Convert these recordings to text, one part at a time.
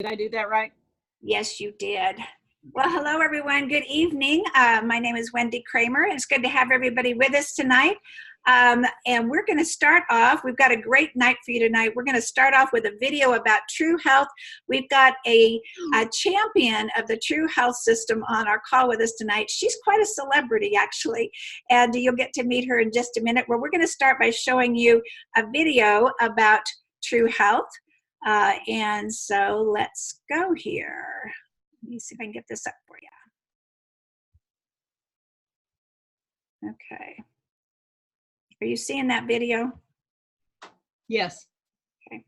Did I do that right? Yes, you did. Well, hello, everyone. Good evening. My name is Wendy Kramer. It's good to have everybody with us tonight. And we're going to start off. We've got a great night for you tonight. We're going to start off with a video about TruHealth. We've got a champion of the TruHealth system on our call with us tonight. She's quite a celebrity, actually, and you'll get to meet her in just a minute. Where we're going to start by showing you a video about TruHealth. And so let's go here. Let me see if I can get this up for you. Okay. Are you seeing that video? Yes. Okay.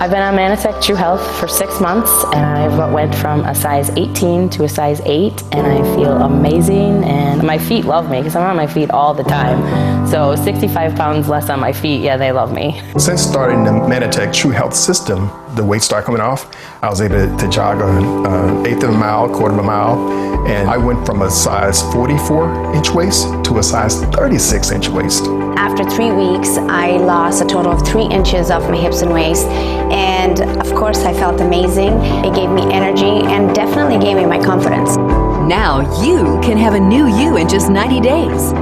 I've been on Manatech TruHealth for 6 months, and I went from a size 18 to a size 8, and I feel amazing, and my feet love me because I'm on my feet all the time. So 65 pounds less on my feet, yeah, they love me. Since starting the Manatech TruHealth system, the weight started coming off. I was able to jog an eighth of a mile, quarter of a mile, and I went from a size 44-inch waist to a size 36-inch waist. After 3 weeks, I lost a total of 3 inches off my hips and waist, and of course I felt amazing. It gave me energy and definitely gave me my confidence. Now you can have a new you in just 90 days.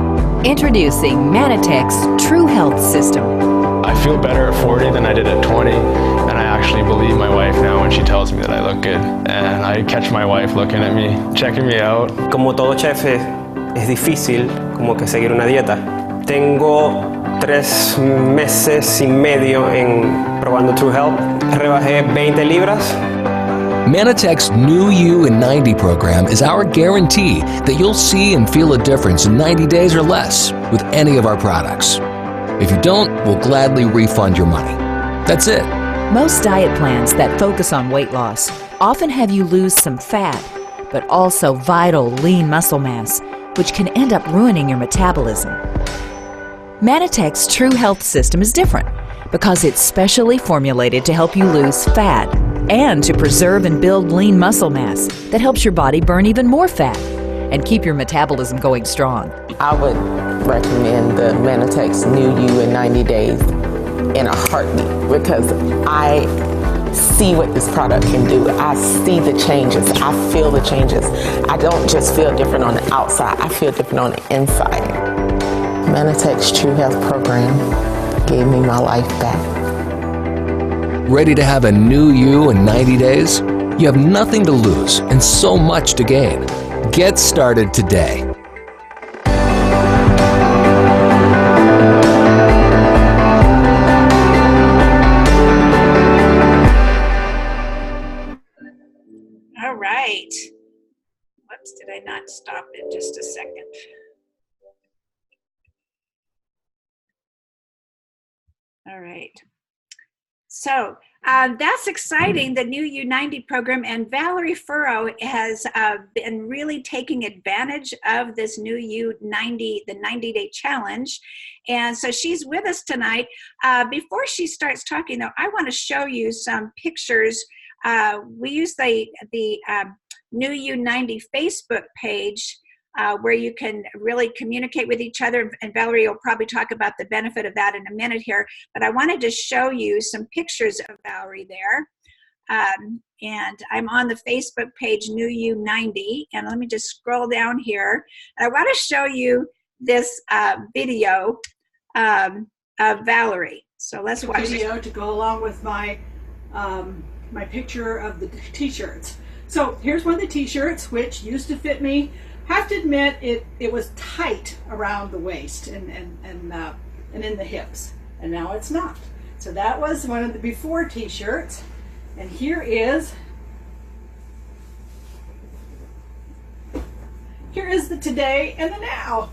Introducing Manatech's TruHealth system. I feel better at 40 than I did at 20, and I actually believe my wife now when she tells me that I look good. And I catch my wife looking at me, checking me out. Como todo chef es difícil como que seguir una dieta. Tengo 3 meses y medio en probando TruHealth. Rebajé 20 libras. Manatech's New You in 90 program is our guarantee that you'll see and feel a difference in 90 days or less with any of our products. If you don't, we'll gladly refund your money. That's it. Most diet plans that focus on weight loss often have you lose some fat, but also vital lean muscle mass, which can end up ruining your metabolism. Manatech's TruHealth system is different because it's specially formulated to help you lose fat and to preserve and build lean muscle mass that helps your body burn even more fat and keep your metabolism going strong. I would recommend the Manatech's New You in 90 days in a heartbeat because I see what this product can do. I see the changes. I feel the changes. I don't just feel different on the outside. I feel different on the inside. Manatech's TruHealth program gave me my life back. Ready to have a new you in 90 days? You have nothing to lose and so much to gain. Get started today. All right. Whoops, did I not stop it? Just a second. All right. So that's exciting, the new U90 program, and Valerie Furrow has been really taking advantage of this new U90, the 90-day challenge. And so she's with us tonight. Before she starts talking, though, I want to show you some pictures. We use the new U90 Facebook page where you can really communicate with each other, and Valerie will probably talk about the benefit of that in a minute here, but I wanted to show you some pictures of Valerie there. And I'm on the Facebook page New U90, and let me just scroll down here. And I want to show you this video of Valerie. So let's watch the video to go along with my my picture of the t-shirts. So here's one of the t-shirts, which used to fit me. Have to admit it was tight around the waist and in the hips, and now it's not. So that was one of the before t-shirts, and here is the today and the now.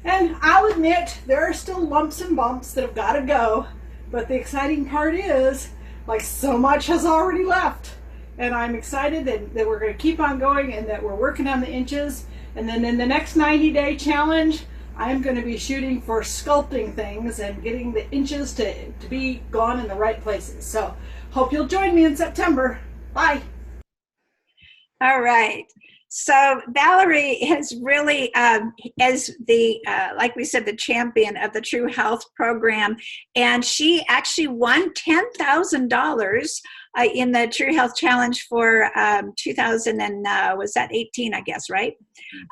And I'll admit there are still lumps and bumps that have got to go, but the exciting part is, like, so much has already left, and I'm excited that we're going to keep on going and that we're working on the inches. And then in the next 90-day challenge, I'm going to be shooting for sculpting things and getting the inches to be gone in the right places. So hope you'll join me in September. Bye. All right. So Valerie is really, as the, like we said, the champion of the TruHealth program, and she actually won $10,000 in the TruHealth Challenge for 2000 and was that 18, I guess, right?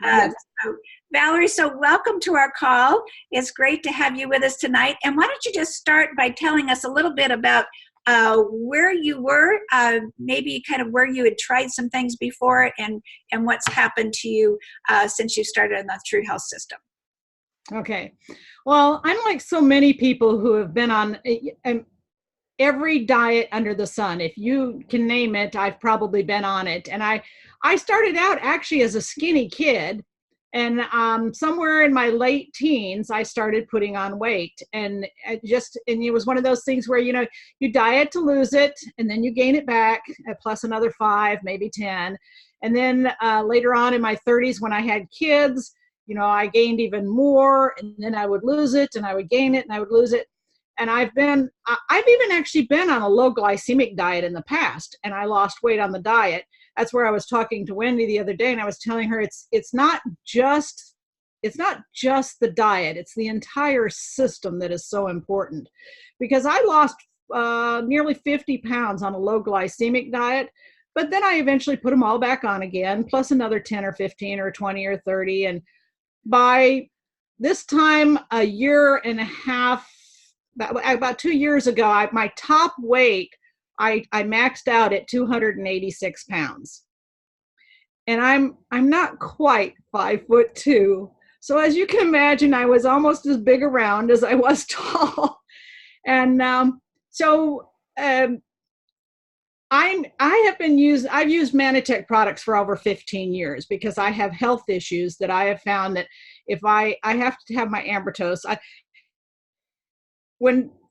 Yes. So, Valerie, so welcome to our call. It's great to have you with us tonight. And why don't you just start by telling us a little bit about where you were, maybe kind of where you had tried some things before, and what's happened to you since you started in the TruHealth system. Okay. Well, I'm like so many people who have been on every diet under the sun. If you can name it, I've probably been on it. And I started out actually as a skinny kid. And somewhere in my late teens, I started putting on weight, and it was one of those things where, you diet to lose it, and then you gain it back, plus another 5, maybe 10. And then later on in my 30s, when I had kids, I gained even more, and then I would lose it, and I would gain it, and I would lose it. And I've even actually been on a low glycemic diet in the past, and I lost weight on the diet. That's where I was talking to Wendy the other day, and I was telling her it's not just the diet, it's the entire system that is so important. Because I lost nearly 50 pounds on a low glycemic diet, but then I eventually put them all back on again, plus another 10 or 15 or 20 or 30. And by this time, a year and a half, about 2 years ago, my top weight, I maxed out at 286 pounds. And I'm not quite 5'2". So as you can imagine, I was almost as big around as I was tall. And I've used Manitech products for over 15 years because I have health issues that I have found that if I have to have my ambertose.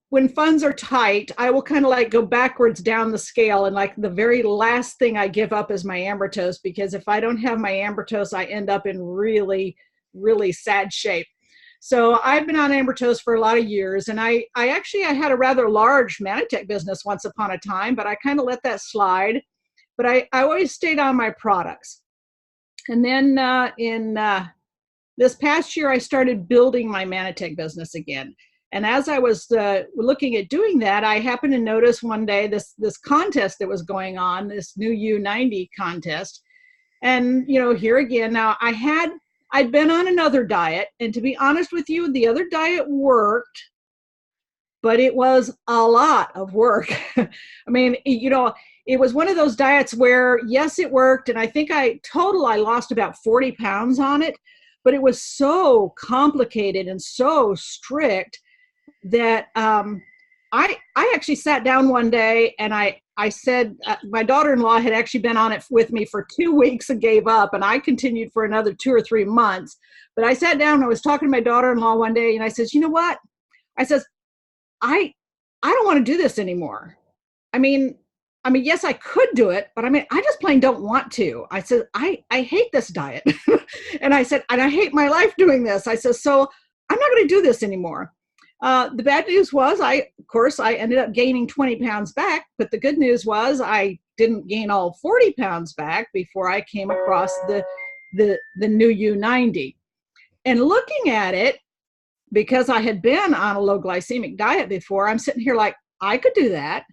When funds are tight, I will kind of like go backwards down the scale, and like the very last thing I give up is my ambertose, because if I don't have my ambertose, I end up in really, really sad shape. So I've been on ambertose for a lot of years, and I had a rather large Manitech business once upon a time, but I kind of let that slide. But I always stayed on my products. And then in this past year, I started building my Manitech business again. And as I was looking at doing that, I happened to notice one day this contest that was going on, this new U90 contest. And, here again, now I'd been on another diet. And to be honest with you, the other diet worked, but it was a lot of work. I mean, it was one of those diets where, yes, it worked. And I think I lost about 40 pounds on it. But it was so complicated and so strict that I actually sat down one day and I said, my daughter-in-law had actually been on it with me for 2 weeks and gave up, and I continued for another 2 or 3 months. But I sat down and I was talking to my daughter-in-law one day, and I says, you know what? I says, I don't want to do this anymore. I mean, yes, I could do it, but I just plain don't want to. I said, I hate this diet. And I said, and I hate my life doing this. I said, so I'm not going to do this anymore. The bad news was, I ended up gaining 20 pounds back, but the good news was I didn't gain all 40 pounds back before I came across the new U90. And looking at it, because I had been on a low glycemic diet before, I'm sitting here like, I could do that.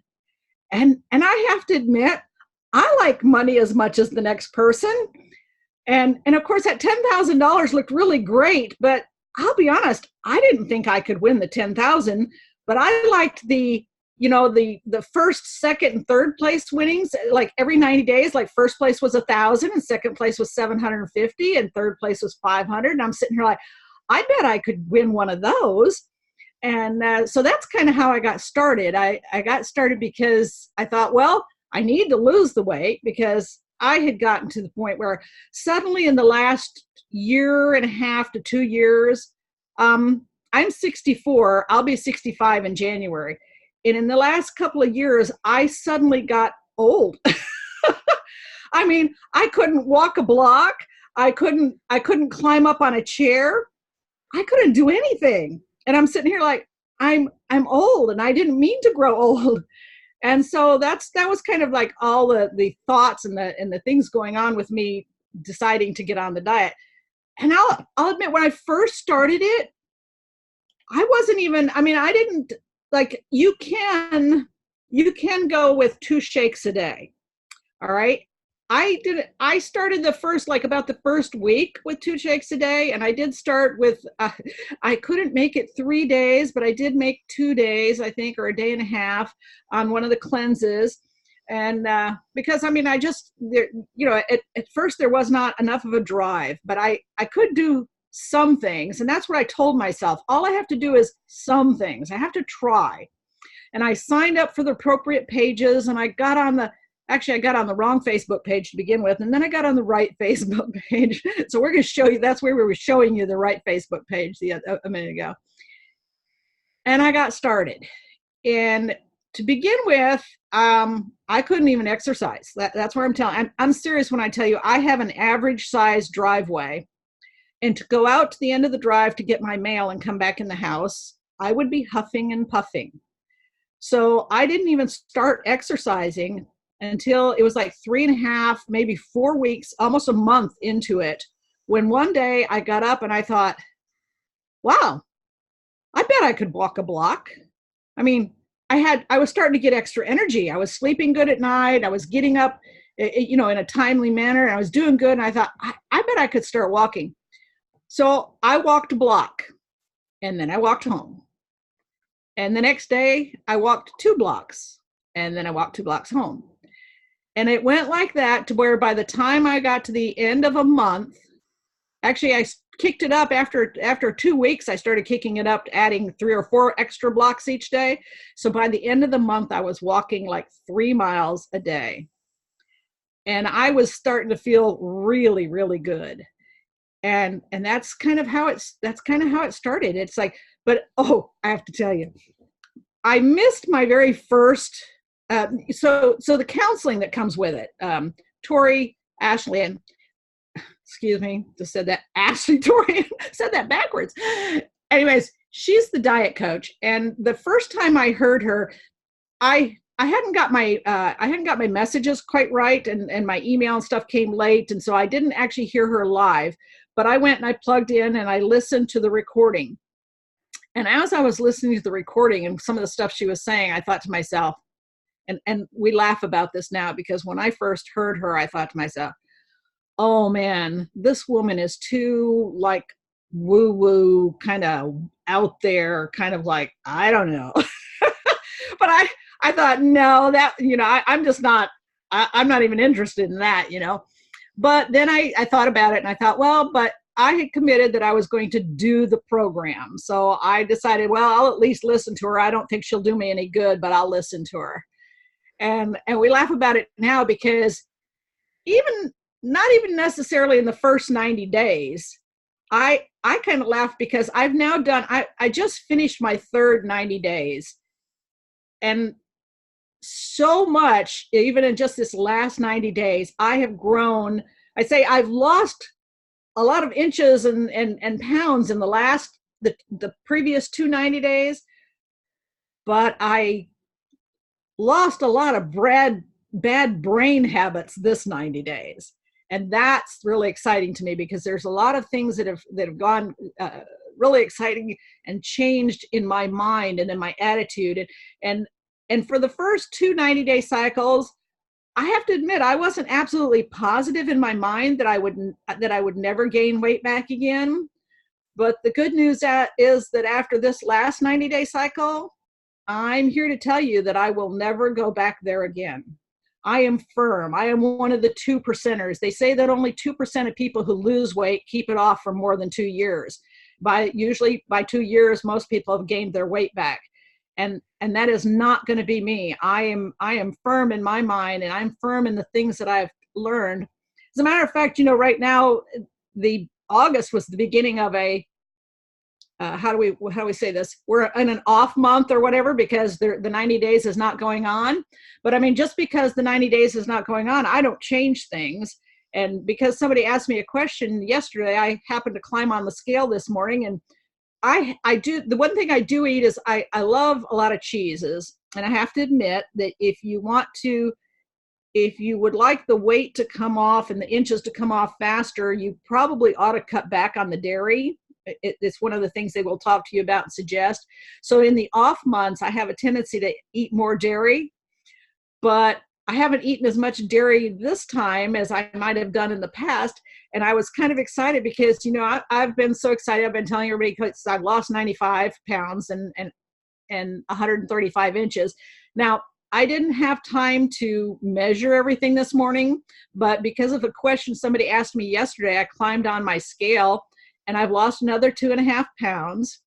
And I have to admit, I like money as much as the next person. And of course, that $10,000 looked really great, but I'll be honest, I didn't think I could win the 10,000, but I liked the first, second, and third place winnings. Like every 90 days, like first place was 1,000, and second place was 750, and third place was 500. And I'm sitting here like, I bet I could win one of those. And so that's kind of how I got started. I got started because I thought, well, I need to lose the weight, because I had gotten to the point where suddenly in the last year and a half to 2 years, I'm 64, I'll be 65 in January. And in the last couple of years, I suddenly got old. I mean, I couldn't walk a block. I couldn't climb up on a chair. I couldn't do anything. And I'm sitting here like, I'm old, and I didn't mean to grow old. And so that was kind of like all the thoughts and the things going on with me deciding to get on the diet. And I'll admit, when I first started it, I wasn't even, I mean, I didn't, like, you can go with 2 shakes a day. All right. I started about the first week with 2 shakes a day. And I did start with, I couldn't make it 3 days, but I did make 2 days, I think, or a day and a half on one of the cleanses. And because, I mean, at first there was not enough of a drive, but I could do some things. And that's what I told myself. All I have to do is some things. I have to try. And I signed up for the appropriate pages, and I got on the wrong Facebook page to begin with, and then I got on the right Facebook page. So we're going to show you, that's where we were showing you the right Facebook page a minute ago. And I got started. And to begin with, I couldn't even exercise. That's where I'm serious when I tell you I have an average size driveway. And to go out to the end of the drive to get my mail and come back in the house, I would be huffing and puffing. So I didn't even start exercising until it was like 3.5, maybe 4 weeks, almost a month into it, when one day I got up and I thought, wow, I bet I could walk a block. I mean, I was starting to get extra energy. I was sleeping good at night. I was getting up, in a timely manner, and I was doing good. And I thought, I bet I could start walking. So I walked a block, and then I walked home. And the next day I walked 2 blocks, and then I walked 2 blocks home. And it went like that to where by the time I got to the end of a month, actually I kicked it up after 2 weeks. I started kicking it up, adding 3 or 4 extra blocks each day. So by the end of the month, I was walking like 3 miles a day. And I was starting to feel really, really good. And that's kind of how it started. It's like, but I have to tell you, I missed my very first, so the counseling that comes with it. Tori, Ashley, and excuse me, just said that, Ashley, Tori, said that backwards. Anyways, she's the diet coach. And the first time I heard her, I hadn't got my messages quite right, and my email and stuff came late. And so I didn't actually hear her live, but I went and I plugged in and I listened to the recording. And as I was listening to the recording and some of the stuff she was saying, I thought to myself, and we laugh about this now, because when I first heard her, I thought to myself, oh man, this woman is too like woo-woo, kind of out there, kind of like, I don't know. But I thought, no, that, I'm just not, I'm not even interested in that, But then I thought about it, and I thought, well, but I had committed that I was going to do the program. So I decided, well, I'll at least listen to her. I don't think she'll do me any good, but I'll listen to her. And we laugh about it now, because not even necessarily in the first 90 days, I kind of laugh, because I've now done, I just finished my 3rd 90 days. And so much, even in just this last 90 days, I have grown. I say I've lost a lot of inches and pounds in the previous 2 90 days, but I lost a lot of bad brain habits this 90 days. And that's really exciting to me, because there's a lot of things that have gone really exciting and changed in my mind and in my attitude. And for the first 2 90-day cycles, I have to admit, I wasn't absolutely positive in my mind that I would never gain weight back again. But the good news is that after this last 90-day cycle, I'm here to tell you that I will never go back there again. I am firm. I am one of the 2%ers. They say that only 2% of people who lose weight keep it off for more than 2 years. Usually by 2 years, most people have gained their weight back. And that is not going to be me. I am firm in my mind, and I'm firm in the things that I've learned. As a matter of fact, right now, the August was the beginning of a, how do we say this? We're in an off month or whatever, because the 90 days is not going on. But I mean, just because the 90 days is not going on, I don't change things. And because somebody asked me a question yesterday, I happened to climb on the scale this morning, and I do, the one thing I do eat is I love a lot of cheeses. And I have to admit that if you want to if you would like the weight to come off and the inches to come off faster, you probably ought to cut back on the dairy. It's one of the things they will talk to you about and suggest. So in the off months, I have a tendency to eat more dairy, but I haven't eaten as much dairy this time as I might have done in the past. And I was kind of excited because, you know, I've been so excited. I've been telling everybody because I've lost 95 pounds and 135 inches. Now, I didn't have time to measure everything this morning, but because of a question somebody asked me yesterday, I climbed on my scale and I've lost another 2.5 pounds.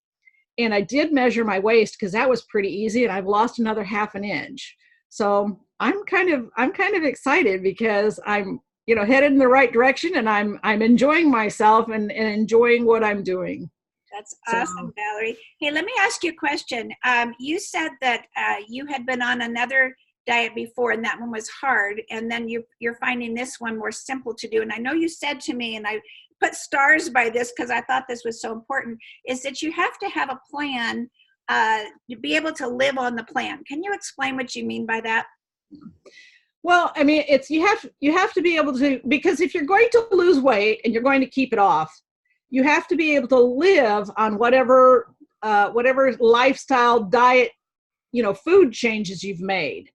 And I did measure my waist because that was pretty easy, and I've lost another 1/2 inch. So I'm kind of excited because I'm, you know, headed in the right direction, and I'm enjoying myself and enjoying what I'm doing. That's awesome, Valerie. Hey, let me ask you a question. You said that you had been on another diet before, and that one was hard, and then you're finding this one more simple to do. And I know you said to me, and I put stars by this because I thought this was so important, is that you have to have a plan to be able to live on the plan. Can you explain what you mean by that? Well, I mean, it's you have to be able to, because if you're going to lose weight and you're going to keep it off, you have to be able to live on whatever lifestyle, diet, you know, food changes you've made.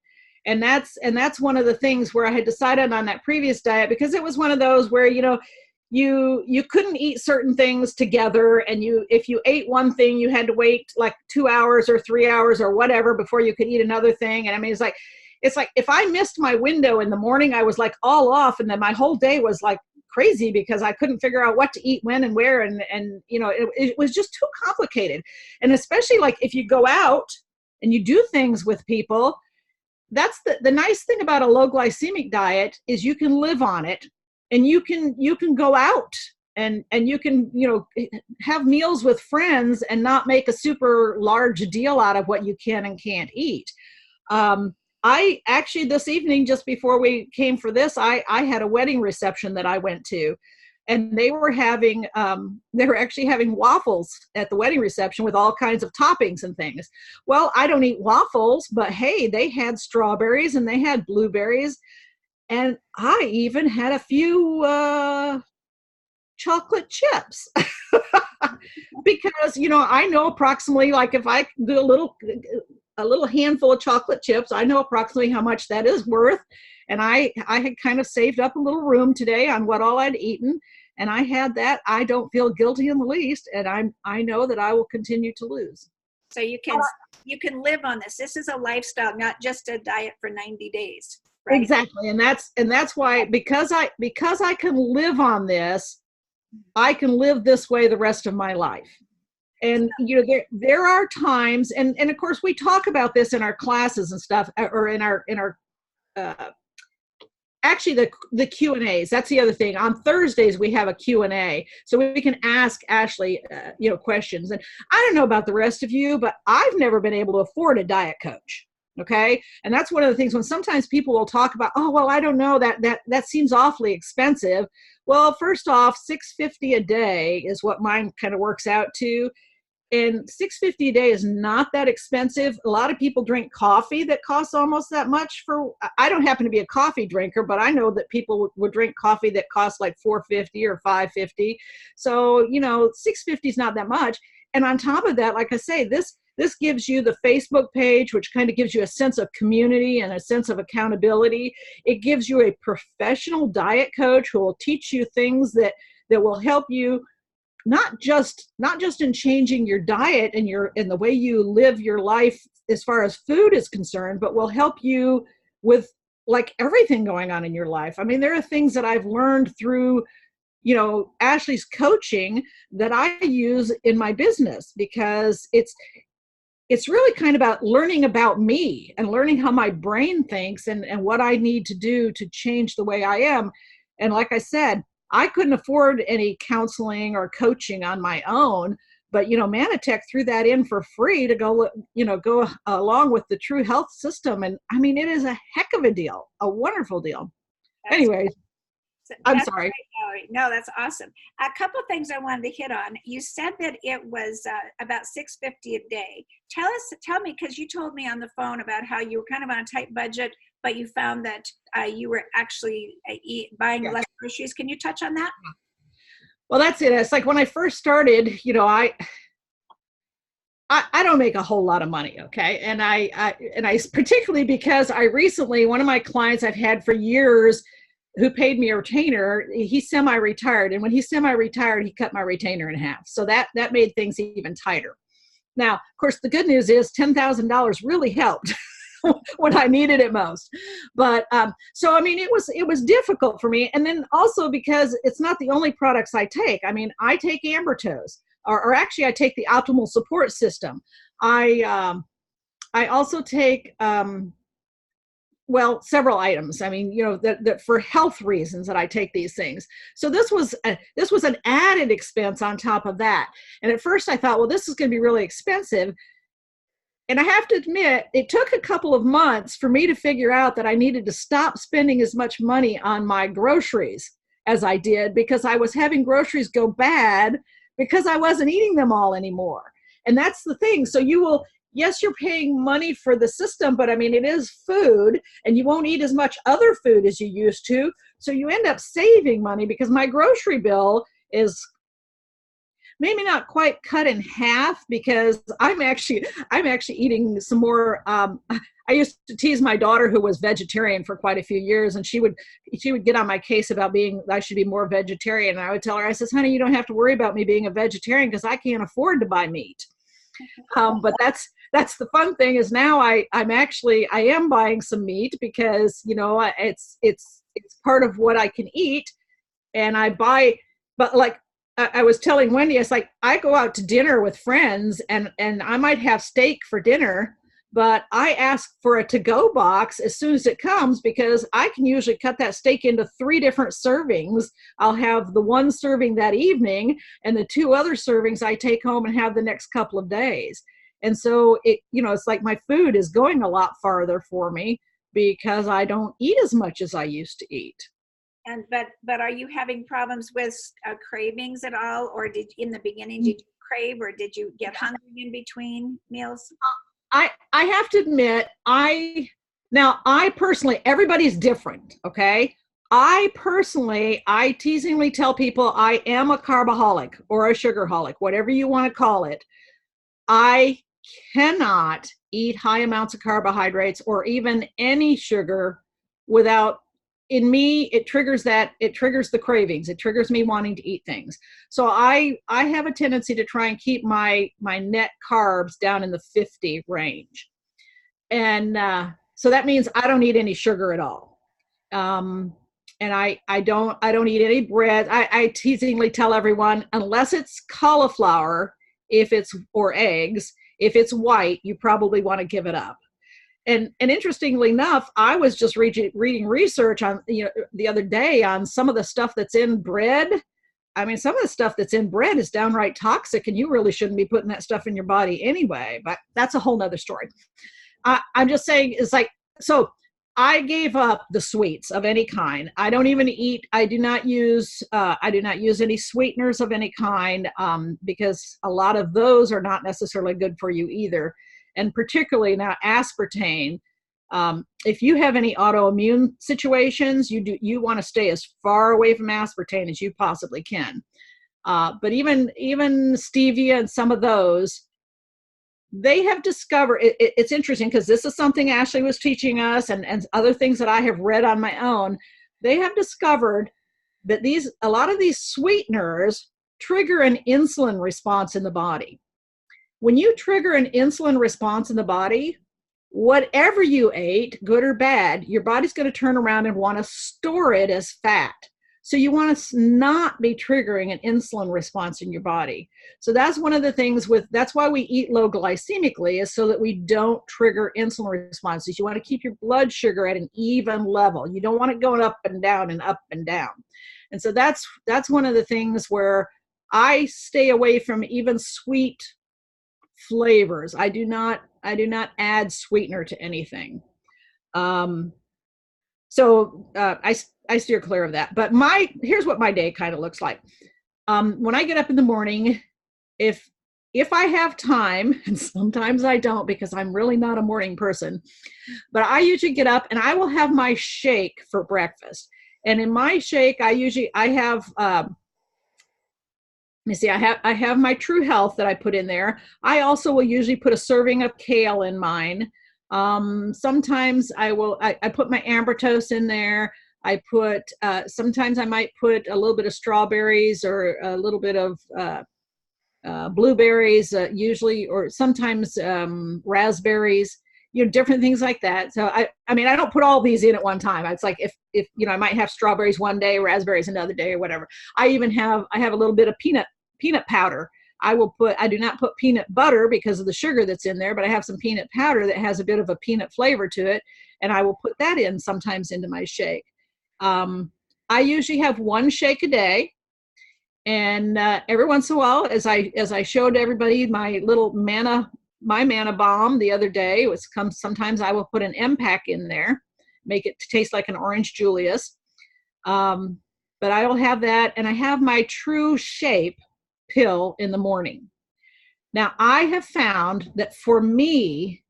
And that's one of the things where I had decided on that previous diet, because it was one of those where, you know, you couldn't eat certain things together, and if you ate one thing, you had to wait like 2 hours or 3 hours or whatever before you could eat another thing. And I mean, it's like if I missed my window in the morning, I was like all off, and then my whole day was like crazy because I couldn't figure out what to eat when and where, and you know, it was just too complicated. And especially like if you go out and you do things with people, that's the nice thing about a low glycemic diet is you can live on it. And you can go out and you can, you know, have meals with friends and not make a super large deal out of what you can and can't eat. I actually, this evening, just before we came for this, I had a wedding reception that I went to, and they were actually having waffles at the wedding reception with all kinds of toppings and things. Well, I don't eat waffles, but hey, they had strawberries and they had blueberries. And I even had a few chocolate chips because, you know, I know approximately, like if I do a little handful of chocolate chips, I know approximately how much that is worth. And I had kind of saved up a little room today on what all I'd eaten. And I had that. I don't feel guilty in the least. And I know that I will continue to lose. So you can live on this. This is a lifestyle, not just a diet for 90 days. Right? Exactly. And that's why, because I can live on this, I can live this way the rest of my life. And, you know, there are times, and of course we talk about this in our classes and stuff, or in our actually the Q&As. That's the other thing. On Thursdays, we have a Q&A, so we can ask Ashley, you know, questions. And I don't know about the rest of you, but I've never been able to afford a diet coach. Okay. And that's one of the things when sometimes people will talk about, oh, well, I don't know, that seems awfully expensive. Well, first off, $6.50 a day is what mine kind of works out to. And $6.50 a day is not that expensive. A lot of people drink coffee that costs almost that much. I don't happen to be a coffee drinker, but I know that people would drink coffee that costs like $4.50 or $5.50. So, you know, $6.50 is not that much. And on top of that, like I say, this gives you the Facebook page, which kind of gives you a sense of community and a sense of accountability. It gives you a professional diet coach who will teach you things that will help you not just in changing your diet and the way you live your life as far as food is concerned, but will help you with like everything going on in your life. I mean, there are things that I've learned through, you know, Ashley's coaching that I use in my business, because it's really kind of about learning about me and learning how my brain thinks and what I need to do to change the way I am. And like I said, I couldn't afford any counseling or coaching on my own, but, you know, Manatech threw that in for free to go along with the TruHealth system. And I mean, it is a heck of a deal, a wonderful deal. Anyways, I'm sorry. Great, Valerie. No, that's awesome. A couple of things I wanted to hit on. You said that it was about $6.50 a day. Tell me, because you told me on the phone about how you were kind of on a tight budget but you found that you were actually buying less groceries. Can you touch on that? Well, that's it. It's like when I first started, you know, I don't make a whole lot of money, okay? And I particularly because I recently, one of my clients I've had for years who paid me a retainer, he's semi-retired. And when he's semi-retired, he cut my retainer in half. So that made things even tighter. Now, of course, the good news is $10,000 really helped when I needed it most. But so, I mean, it was difficult for me. And then also because it's not the only products I take. I mean, I take Ambertose, or actually I take the Optimal Support System. I also take, well, several items. I mean, you know, that for health reasons that I take these things. So this was an added expense on top of that. And at first I thought, well, this is going to be really expensive. And I have to admit, it took a couple of months for me to figure out that I needed to stop spending as much money on my groceries as I did, because I was having groceries go bad because I wasn't eating them all anymore. And that's the thing. So yes, you're paying money for the system, but I mean, it is food and you won't eat as much other food as you used to. So you end up saving money, because my grocery bill is maybe not quite cut in half, because I'm actually eating some more. I used to tease my daughter, who was vegetarian for quite a few years, and she would get on my case about I should be more vegetarian. And I would tell her, I says, honey, you don't have to worry about me being a vegetarian because I can't afford to buy meat. But that's the fun thing, is now I am buying some meat, because, you know, it's part of what I can eat. And I buy, but like I was telling Wendy, it's like I go out to dinner with friends and I might have steak for dinner, but I ask for a to-go box as soon as it comes, because I can usually cut that steak into 3 different servings. I'll have the 1 serving that evening and the 2 other servings I take home and have the next couple of days. And so it's like my food is going a lot farther for me because I don't eat as much as I used to eat. And but are you having problems with cravings at all, or in the beginning did you crave, or did you get hungry in between meals? I have to admit, I personally, everybody's different, okay? I teasingly tell people I am a carboholic or a sugarholic, whatever you want to call it. I cannot eat high amounts of carbohydrates or even any sugar without, in me, it triggers the cravings. It triggers me wanting to eat things. So I have a tendency to try and keep my net carbs down in the 50 range. And so that means I don't eat any sugar at all. And I don't eat any bread. I teasingly tell everyone, unless it's cauliflower, or eggs, if it's white, you probably want to give it up. And interestingly enough, I was just reading research on, the other day on some of the stuff that's in bread. I mean, some of the stuff that's in bread is downright toxic, and you really shouldn't be putting that stuff in your body anyway, but that's a whole nother story. I'm just saying, it's like, so I gave up the sweets of any kind. I don't even eat, I do not use any sweeteners of any kind, because a lot of those are not necessarily good for you either. And particularly now aspartame, if you have any autoimmune situations, you want to stay as far away from aspartame as you possibly can. But even stevia and some of those, they have discovered, it's interesting because this is something Ashley was teaching us and other things that I have read on my own. They have discovered that a lot of these sweeteners trigger an insulin response in the body. When you trigger an insulin response in the body, whatever you ate, good or bad, your body's going to turn around and want to store it as fat. So you want to not be triggering an insulin response in your body. So that's one of the things that's why we eat low glycemically, is so that we don't trigger insulin responses. You want to keep your blood sugar at an even level. You don't want it going up and down and up and down. And so that's one of the things where I stay away from even sweet flavors. I do not add sweetener to anything. So I steer clear of that. But here's what my day kind of looks like. When I get up in the morning, if if I have time, and sometimes I don't because I'm really not a morning person, but I usually get up and I will have my shake for breakfast. And in my shake, I have, let me see, I have my TruHealth that I put in there. I also will usually put a serving of kale in mine. Sometimes I put my ambertoast in there. I put, sometimes I might put a little bit of strawberries or a little bit of blueberries, usually, or sometimes raspberries, different things like that. So I mean, I don't put all these in at one time. It's like if I might have strawberries one day, raspberries another day, or whatever. I have a little bit of peanut powder. I do not put peanut butter because of the sugar that's in there, but I have some peanut powder that has a bit of a peanut flavor to it, and I will put that in sometimes into my shake. I usually have one shake a day. And every once in a while, as I showed everybody my mana bomb the other day, sometimes I will put an M-Pack in there, make it taste like an orange Julius. But I will have that, and I have my True Shape pill in the morning. Now, I have found that for me,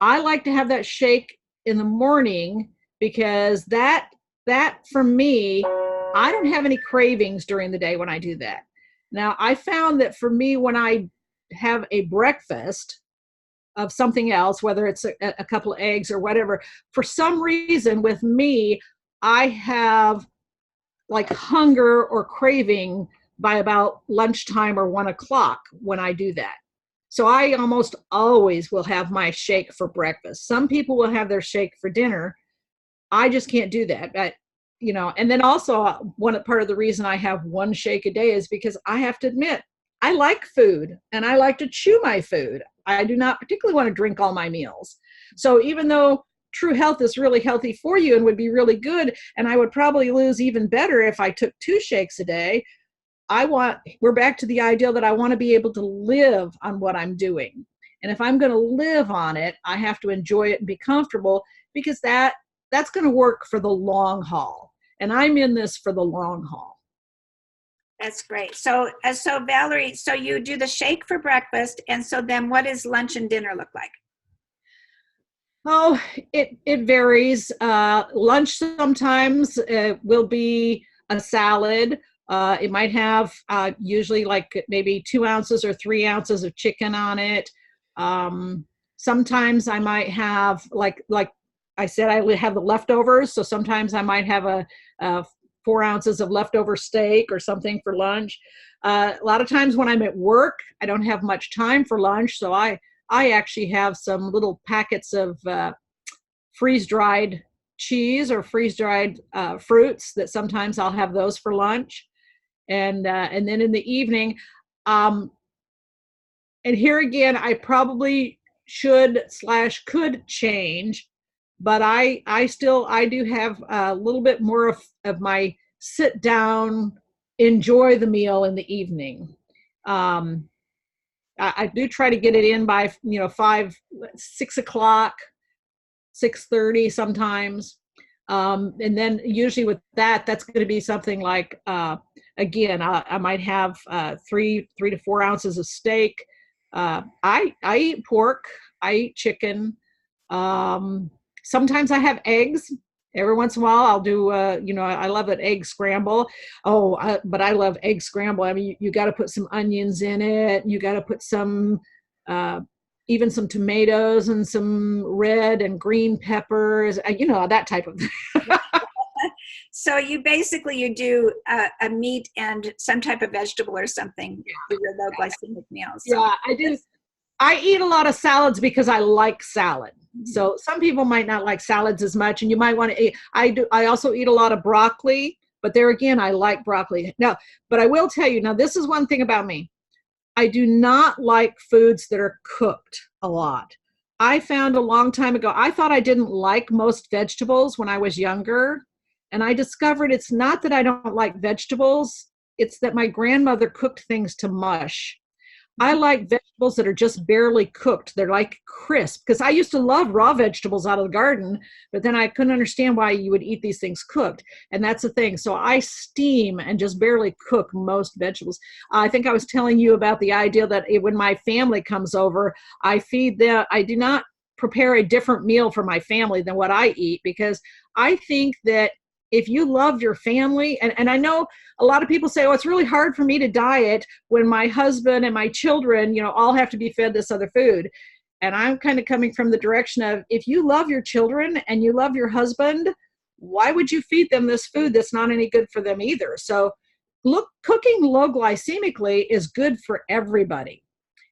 I like to have that shake in the morning because that for me, I don't have any cravings during the day when I do that. Now, I found that for me, when I have a breakfast of something else, whether it's a couple of eggs or whatever, for some reason with me, I have like hunger or craving by about lunchtime or 1 o'clock when I do that. So I almost always will have my shake for breakfast. Some people will have their shake for dinner. I just can't do that. And then also part of the reason I have one shake a day is because I have to admit, I like food and I like to chew my food. I do not particularly want to drink all my meals. So even though TruHealth is really healthy for you and would be really good, and I would probably lose even better if I took 2 shakes a day, we're back to the ideal that I want to be able to live on what I'm doing. And if I'm going to live on it, I have to enjoy it and be comfortable, because that's going to work for the long haul. And I'm in this for the long haul. That's great. So Valerie, so you do the shake for breakfast, and so then what does lunch and dinner look like? Oh, it varies. Lunch sometimes will be a salad. It might have usually like maybe 2 ounces or 3 ounces of chicken on it. Sometimes I might have, like I said, I would have the leftovers. So sometimes I might have a 4 ounces of leftover steak or something for lunch. A lot of times when I'm at work, I don't have much time for lunch. So I actually have some little packets of freeze-dried cheese or freeze-dried fruits that sometimes I'll have those for lunch. And then in the evening, and here again, I probably could change, but I do have a little bit more of my sit down, enjoy the meal in the evening. I do try to get it in by 6 o'clock, 6:30 sometimes. And then usually with that's going to be something like, again, I might have 3 to 4 ounces of steak. I eat pork, I eat chicken. Sometimes I have eggs. Every once in a while I'll do, I love an egg scramble. But I love egg scramble. I mean, you got to put some onions in it. You got to put some, even some tomatoes and some red and green peppers, that type of thing. So you do a meat and some type of vegetable or something for your low glycemic meals. So. Yeah, I do. I eat a lot of salads because I like salad. So some people might not like salads as much, and you might want to eat. I also eat a lot of broccoli, but there again, I like broccoli. Now, but I will tell you, now this is one thing about me. I do not like foods that are cooked a lot. I found a long time ago, I thought I didn't like most vegetables when I was younger. And I discovered it's not that I don't like vegetables. It's that my grandmother cooked things to mush. I like vegetables that are just barely cooked. They're like crisp, because I used to love raw vegetables out of the garden, but then I couldn't understand why you would eat these things cooked. And that's the thing. So I steam and just barely cook most vegetables. I think I was telling you about the idea that when my family comes over, I feed them. I do not prepare a different meal for my family than what I eat, because I think that if you love your family, and I know a lot of people say, oh, it's really hard for me to diet when my husband and my children, all have to be fed this other food. And I'm kind of coming from the direction of, if you love your children and you love your husband, why would you feed them this food that's not any good for them either? So cooking low glycemically is good for everybody.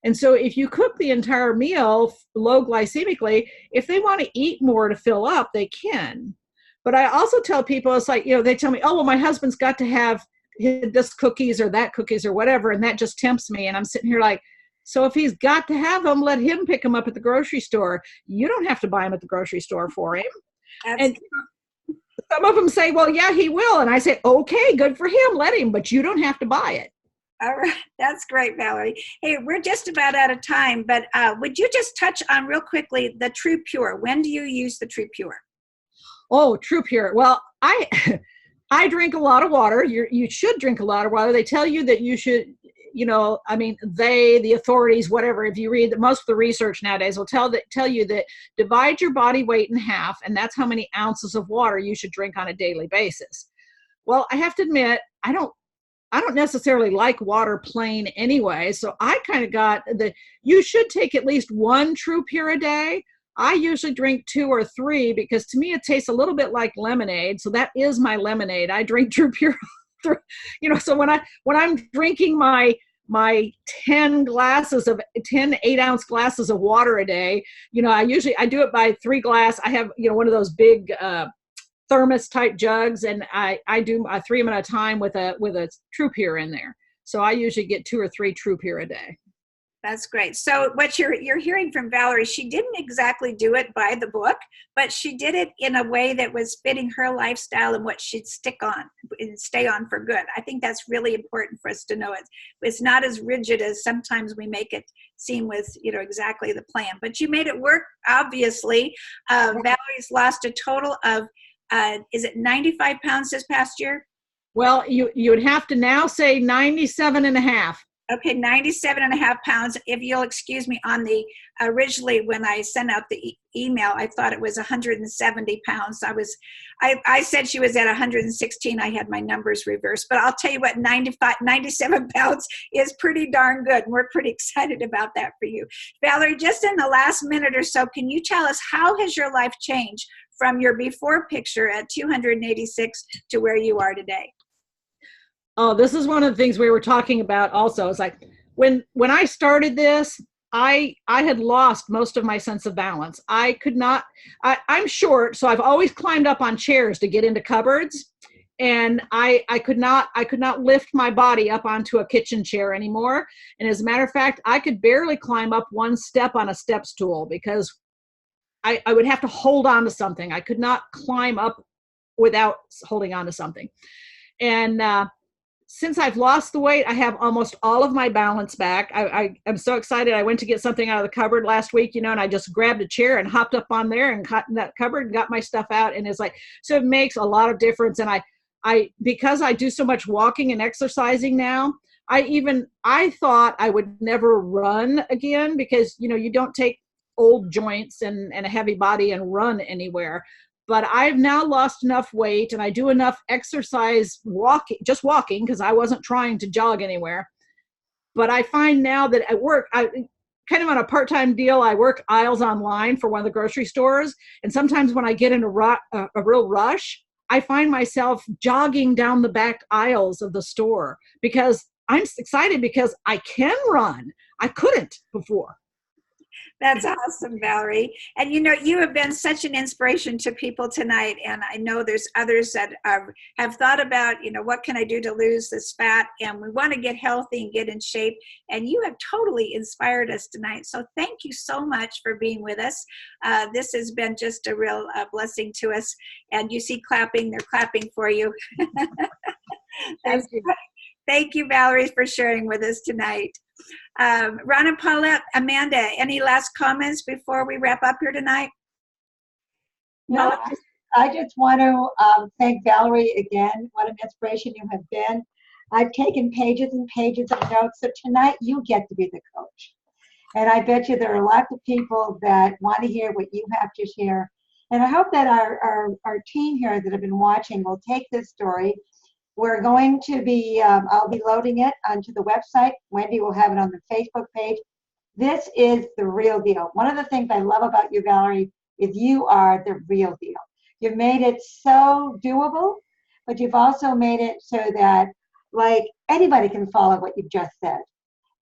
And so if you cook the entire meal low glycemically, if they want to eat more to fill up, they can. But I also tell people, it's like, they tell me, oh, well, my husband's got to have this cookies or that cookies or whatever, and that just tempts me. And I'm sitting here like, so if he's got to have them, let him pick them up at the grocery store. You don't have to buy them at the grocery store for him. Absolutely. And some of them say, well, yeah, he will. And I say, okay, good for him. Let him, but you don't have to buy it. All right. That's great, Valerie. Hey, we're just about out of time, but would you just touch on real quickly the True Pure? When do you use the True Pure? Oh, True Pure. Well, I drink a lot of water. You should drink a lot of water. They tell you that you should, the authorities, whatever, if you read most of the research nowadays will tell you that divide your body weight in half, and that's how many ounces of water you should drink on a daily basis. Well, I have to admit, I don't necessarily like water plain anyway. So I kind of got you should take at least one True Pure a day. I usually drink 2 or 3 because to me it tastes a little bit like lemonade. So that is my lemonade. I drink True Pure. So when I'm drinking my 10 8-ounce glasses of water a day, I do it by 3 glass. I have, one of those big thermos type jugs, and I do 3 of them at a time with a True Pure in there. So I usually get 2 or 3 True Pure a day. That's great. So what you're hearing from Valerie, she didn't exactly do it by the book, but she did it in a way that was fitting her lifestyle and what she'd stick on and stay on for good. I think that's really important for us to know. It's not as rigid as sometimes we make it seem with, exactly the plan, but you made it work, obviously. Valerie's lost a total of, is it 95 pounds this past year? Well, you would have to now say 97 and a half. Okay, 97 and a half pounds. If you'll excuse me, originally when I sent out the email, I thought it was 170 pounds. I said she was at 116. I had my numbers reversed, but I'll tell you what, 97 pounds is pretty darn good. And we're pretty excited about that for you. Valerie, just in the last minute or so, can you tell us how has your life changed from your before picture at 286 to where you are today? Oh, this is one of the things we were talking about also. It's like when I started this, I had lost most of my sense of balance. I'm short, so I've always climbed up on chairs to get into cupboards. And I could not lift my body up onto a kitchen chair anymore. And as a matter of fact, I could barely climb up one step on a step stool because I would have to hold on to something. I could not climb up without holding on to something. And since I've lost the weight, I have almost all of my balance back. I'm so excited. I went to get something out of the cupboard last week, and I just grabbed a chair and hopped up on there and caught in that cupboard and got my stuff out. And it's like, so it makes a lot of difference. And because I do so much walking and exercising now, I thought I would never run again because, you don't take old joints and a heavy body and run anywhere. But I've now lost enough weight and I do enough exercise just walking because I wasn't trying to jog anywhere. But I find now that at work, I kind of on a part-time deal, I work aisles online for one of the grocery stores. And sometimes when I get in a real rush, I find myself jogging down the back aisles of the store because I'm excited because I can run. I couldn't before. That's awesome, Valerie. And you have been such an inspiration to people tonight. And I know there's others that have thought about, what can I do to lose this fat? And we want to get healthy and get in shape. And you have totally inspired us tonight. So thank you so much for being with us. This has been just a real blessing to us. And you see clapping, they're clapping for you. That's Thank you, Valerie, for sharing with us tonight. Ron and Paulette, Amanda, any last comments before we wrap up here tonight? No, I just want to thank Valerie again. What an inspiration you have been. I've taken pages and pages of notes, so tonight you get to be the coach. And I bet you there are lots of people that want to hear what you have to share. And I hope that our team here that have been watching will take this story. We're going to be, I'll be loading it onto the website. Wendy will have it on the Facebook page. This is the real deal. One of the things I love about you, Valerie, is you are the real deal. You've made it so doable, but you've also made it so that like anybody can follow what you've just said.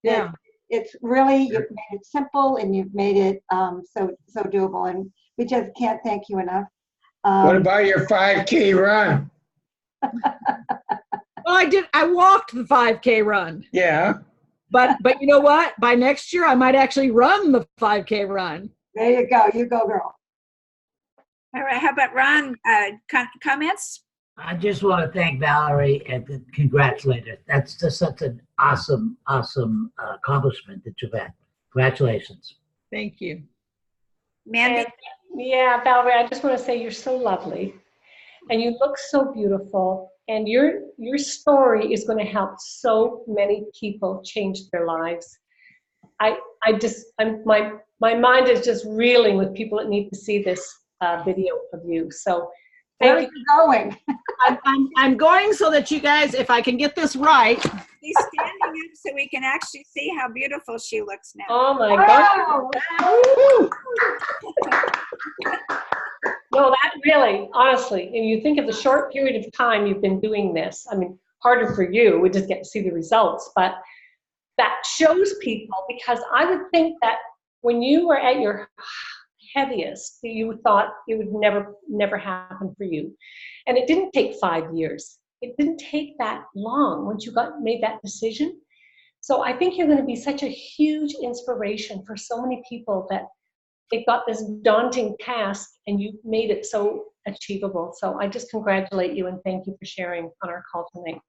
Yeah. It's really, you've made it simple and you've made it so doable, and we just can't thank you enough. What about your 5K run? Well, I walked the 5K run. Yeah. But you know what? By next year, I might actually run the 5K run. There you go. You go, girl. All right. How about Ron? Comments? I just want to thank Valerie and congratulate her. That's just such an awesome accomplishment that you've had. Congratulations. Thank you. Mandy? Yeah, Valerie, I just want to say you're so lovely and you look so beautiful, and your story is going to help so many people change their lives. My mind is just reeling with people that need to see this video of you. So where are you going? I'm going so that you guys, if I can get this right. He's standing up so we can actually see how beautiful she looks now. Oh my God. No, that really, honestly, and you think of the short period of time you've been doing this, I mean, harder for you, we just get to see the results, but that shows people, because I would think that when you were at your heaviest, you thought it would never happen for you. And it didn't take 5 years. It didn't take that long once you made that decision. So I think you're going to be such a huge inspiration for so many people that they've got this daunting task and you made it so achievable. So I just congratulate you and thank you for sharing on our call tonight.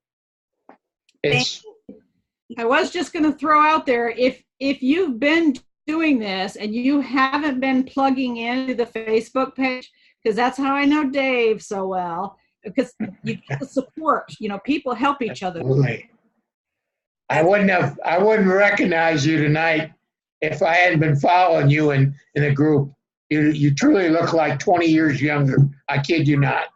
I was just going to throw out there, if you've been doing this and you haven't been plugging into the Facebook page, because that's how I know Dave so well, because you get the support, people help each other. Absolutely. I wouldn't recognize you tonight if I hadn't been following you in the group. You truly look like 20 years younger. I kid you not.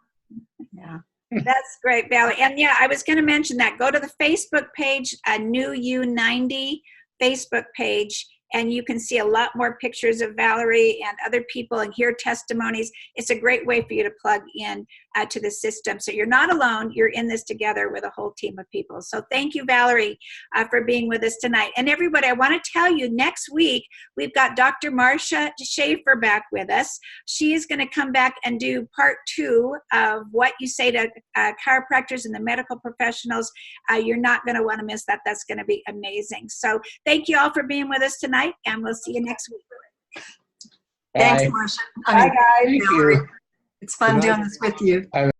Yeah. That's great, Valerie. And yeah, I was going to mention that. Go to the Facebook page, a New U90 Facebook page, and you can see a lot more pictures of Valerie and other people and hear testimonies. It's a great way for you to plug in to the system. So you're not alone. You're in this together with a whole team of people. So thank you, Valerie, for being with us tonight. And everybody, I want to tell you, next week, we've got Dr. Marcia Schaefer back with us. She is going to come back and do part 2 of what you say to chiropractors and the medical professionals. You're not going to want to miss that. That's going to be amazing. So thank you all for being with us tonight, and we'll see you next week. Thanks, Marcia. Bye, guys. Thank you. It's fun doing this with you. I